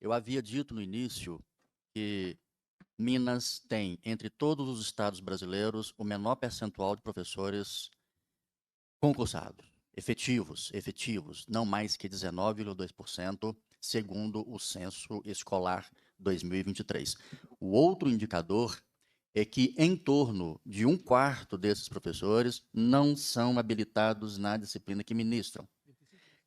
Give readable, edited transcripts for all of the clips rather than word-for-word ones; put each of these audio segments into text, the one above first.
Eu havia dito no início que Minas tem, entre todos os estados brasileiros, o menor percentual de professores concursados, efetivos, não mais que 19,2%, segundo o Censo Escolar 2023. O outro indicador é que em torno de 1/4 desses professores não são habilitados na disciplina que ministram.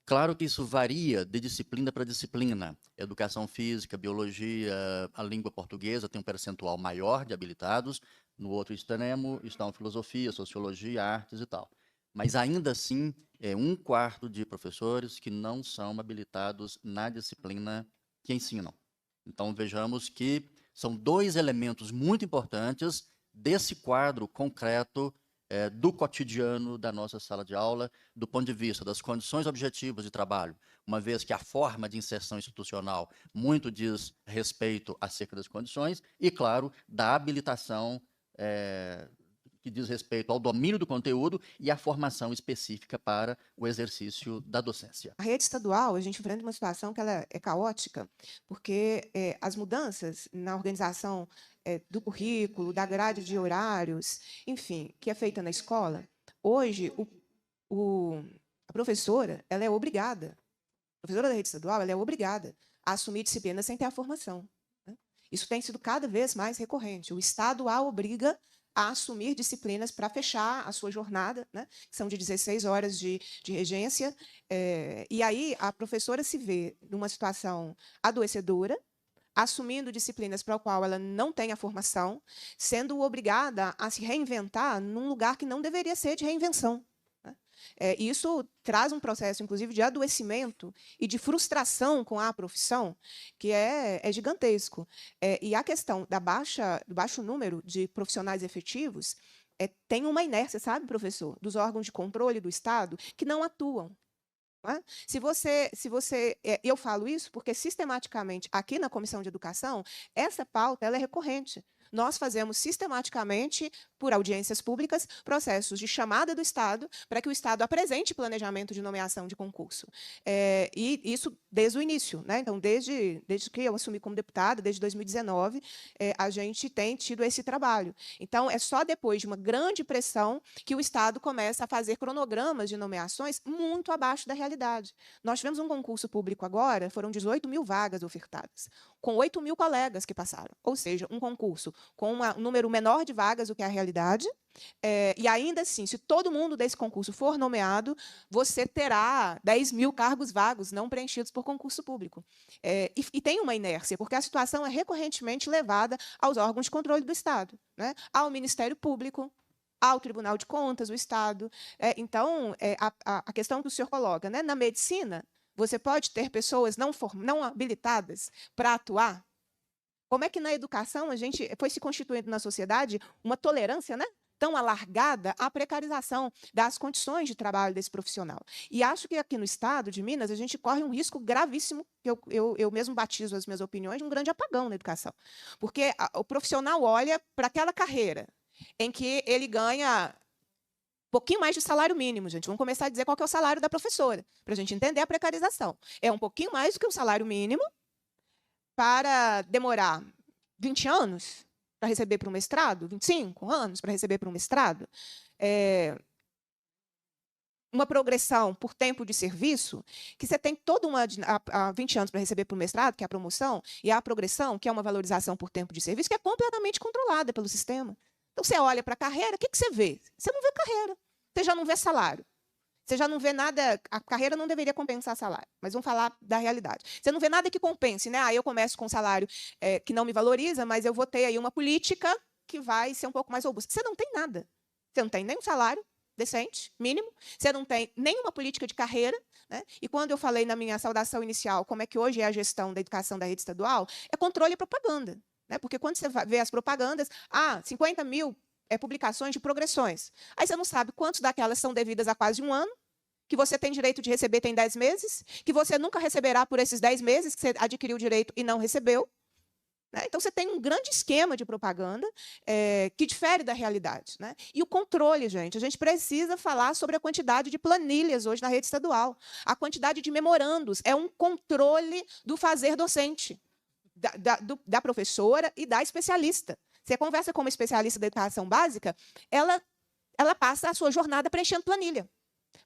Claro que isso varia de disciplina para disciplina. Educação física, biologia, a língua portuguesa tem um percentual maior de habilitados, no outro extremo estão filosofia, sociologia, artes e tal. Mas ainda assim, é 1/4 de professores que não são habilitados na disciplina que ensinam. Então, vejamos que são dois elementos muito importantes desse quadro concreto do cotidiano da nossa sala de aula, do ponto de vista das condições objetivas de trabalho, uma vez que a forma de inserção institucional muito diz respeito acerca das condições, e, claro, da habilitação que diz respeito ao domínio do conteúdo e à formação específica para o exercício da docência. A rede estadual, a gente enfrenta uma situação que ela é caótica, porque as mudanças na organização do currículo, da grade de horários, enfim, que é feita na escola, hoje a professora ela é obrigada, a professora da rede estadual ela é obrigada a assumir disciplina sem ter a formação, né? Isso tem sido cada vez mais recorrente. O Estado a obriga a assumir disciplinas para fechar a sua jornada, né, que são de 16 horas de regência, e aí a professora se vê numa situação adoecedora, assumindo disciplinas para a qual ela não tem a formação, sendo obrigada a se reinventar num lugar que não deveria ser de reinvenção, né? Isso traz um processo, inclusive, de adoecimento e de frustração com a profissão, que é gigantesco. E a questão do baixo número de profissionais efetivos tem uma inércia, sabe, professor, dos órgãos de controle do Estado que não atuam. Não é? Eu falo isso porque, sistematicamente, aqui na Comissão de Educação, essa pauta ela é recorrente. Nós fazemos sistematicamente, por audiências públicas, processos de chamada do Estado para que o Estado apresente planejamento de nomeação de concurso. E isso desde o início, né? Então, desde que eu assumi como deputada, desde 2019, a gente tem tido esse trabalho. Então, é só depois de uma grande pressão que o Estado começa a fazer cronogramas de nomeações muito abaixo da realidade. Nós tivemos um concurso público agora, foram 18.000 vagas ofertadas, com 8.000 colegas que passaram. Ou seja, um concurso com um número menor de vagas do que a realidade, e ainda assim, se todo mundo desse concurso for nomeado, você terá 10.000 cargos vagos não preenchidos por concurso público. E tem uma inércia, porque a situação é recorrentemente levada aos órgãos de controle do Estado, né? Ao Ministério Público, ao Tribunal de Contas do Estado. Então, a questão que o senhor coloca, né? Na medicina, você pode ter pessoas não habilitadas para atuar. Como é que na educação a gente foi se constituindo na sociedade uma tolerância, né, tão alargada à precarização das condições de trabalho desse profissional? E acho que aqui no estado de Minas a gente corre um risco gravíssimo, que eu mesmo batizo as minhas opiniões, de um grande apagão na educação. Porque o profissional olha para aquela carreira em que ele ganha um pouquinho mais de salário mínimo, gente. Vamos começar a dizer qual que é o salário da professora, para a gente entender a precarização. É um pouquinho mais do que o salário mínimo, para demorar 20 anos para receber para um mestrado, 25 anos para receber para um mestrado, uma progressão por tempo de serviço, que você tem toda há 20 anos para receber para o mestrado, que é a promoção, e a progressão, que é uma valorização por tempo de serviço, que é completamente controlada pelo sistema. Então, você olha para a carreira, o que você vê? Você não vê carreira, você já não vê salário. Você já não vê nada, a carreira não deveria compensar salário, mas vamos falar da realidade. Você não vê nada que compense, né? Eu começo com um salário que não me valoriza, mas eu vou ter aí uma política que vai ser um pouco mais robusta. Você não tem nada. Você não tem nem um salário decente, mínimo. Você não tem nenhuma política de carreira, né? E quando eu falei na minha saudação inicial como é que hoje é a gestão da educação da rede estadual, é controle e propaganda, né? Porque quando você vê as propagandas, 50.000 publicações de progressões. Aí você não sabe quantas daquelas são devidas a quase um ano, que você tem direito de receber tem 10 meses, que você nunca receberá por esses 10 meses que você adquiriu o direito e não recebeu, né? Então, você tem um grande esquema de propaganda que difere da realidade, né? E o controle, gente. A gente precisa falar sobre a quantidade de planilhas hoje na rede estadual. A quantidade de memorandos é um controle do fazer docente. da professora e da especialista. Você conversa com uma especialista da educação básica, ela passa a sua jornada preenchendo planilha.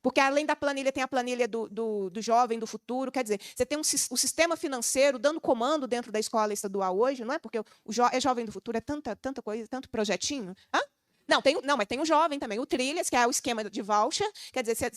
Porque, além da planilha, tem a planilha do jovem do futuro. Quer dizer, você tem o sistema financeiro dando comando dentro da escola estadual hoje, não é? Porque é jovem do futuro, é tanta coisa, tanto projetinho. Hã? Não, mas tem o jovem também, o Trilhas, que é o esquema de voucher. Quer dizer,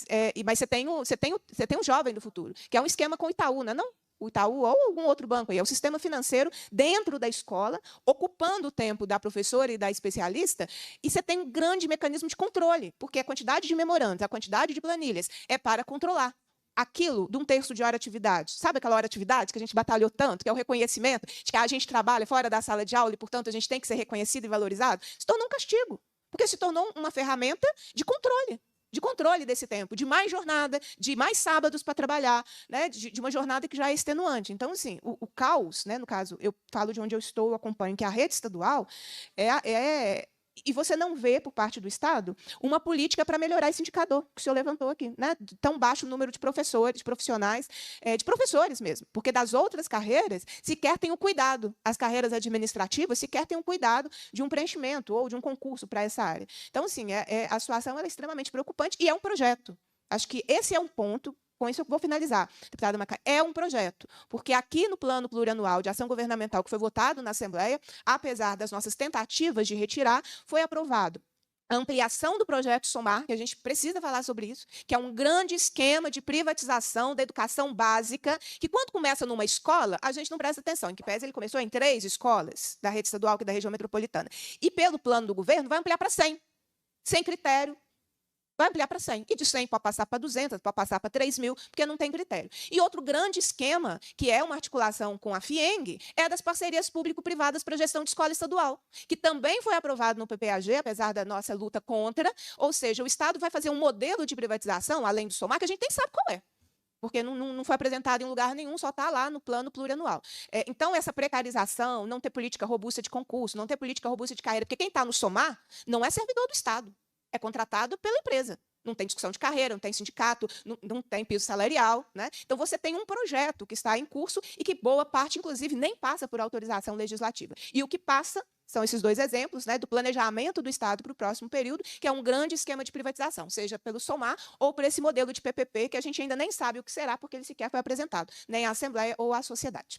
mas você tem o jovem do futuro, que é um esquema com o Itaú, não é? Não? O Itaú ou algum outro banco aí. É o sistema financeiro dentro da escola, ocupando o tempo da professora e da especialista, e você tem um grande mecanismo de controle, porque a quantidade de memorandos, a quantidade de planilhas é para controlar aquilo de um terço de hora atividade. Sabe aquela hora atividade que a gente batalhou tanto, que é o reconhecimento, de que a gente trabalha fora da sala de aula e, portanto, a gente tem que ser reconhecido e valorizado? Se tornou um castigo, porque se tornou uma ferramenta de controle desse tempo, de mais jornada, de mais sábados para trabalhar, né, de uma jornada que já é extenuante. Então, assim, o caos, né, no caso, eu falo de onde eu estou, eu acompanho, que a rede estadual e você não vê, por parte do Estado, uma política para melhorar esse indicador que o senhor levantou aqui, né? De tão baixo número de professores, de profissionais, de professores mesmo, porque das outras carreiras sequer tem o cuidado, as carreiras administrativas sequer têm o cuidado de um preenchimento ou de um concurso para essa área. Então, assim, a situação é extremamente preocupante e é um projeto. Acho que esse é um ponto. Com isso, eu vou finalizar, deputada Macai. É um projeto, porque aqui no Plano Plurianual de Ação Governamental, que foi votado na Assembleia, apesar das nossas tentativas de retirar, foi aprovado a ampliação do projeto Somar, que a gente precisa falar sobre isso, que é um grande esquema de privatização da educação básica, que, quando começa numa escola, a gente não presta atenção. Em que pese ele começou em 3 escolas da rede estadual, que é da região metropolitana. E, pelo plano do governo, vai ampliar para 100, sem critério. Vai ampliar para 100. E de 100 pode passar para 200, pode passar para 3.000, porque não tem critério. E outro grande esquema, que é uma articulação com a FIENG, é a das parcerias público-privadas para gestão de escola estadual, que também foi aprovado no PPAG, apesar da nossa luta contra. Ou seja, o Estado vai fazer um modelo de privatização, além do SOMAR, que a gente nem sabe qual é, porque não foi apresentado em lugar nenhum, só está lá no plano plurianual. Então, essa precarização, não ter política robusta de concurso, não ter política robusta de carreira, porque quem está no SOMAR não é servidor do Estado, é contratado pela empresa. Não tem discussão de carreira, não tem sindicato, não tem piso salarial, né? Então, você tem um projeto que está em curso e que boa parte, inclusive, nem passa por autorização legislativa. E o que passa são esses 2 exemplos, né, do planejamento do Estado para o próximo período, que é um grande esquema de privatização, seja pelo SOMAR ou por esse modelo de PPP, que a gente ainda nem sabe o que será, porque ele sequer foi apresentado, nem à Assembleia ou à sociedade.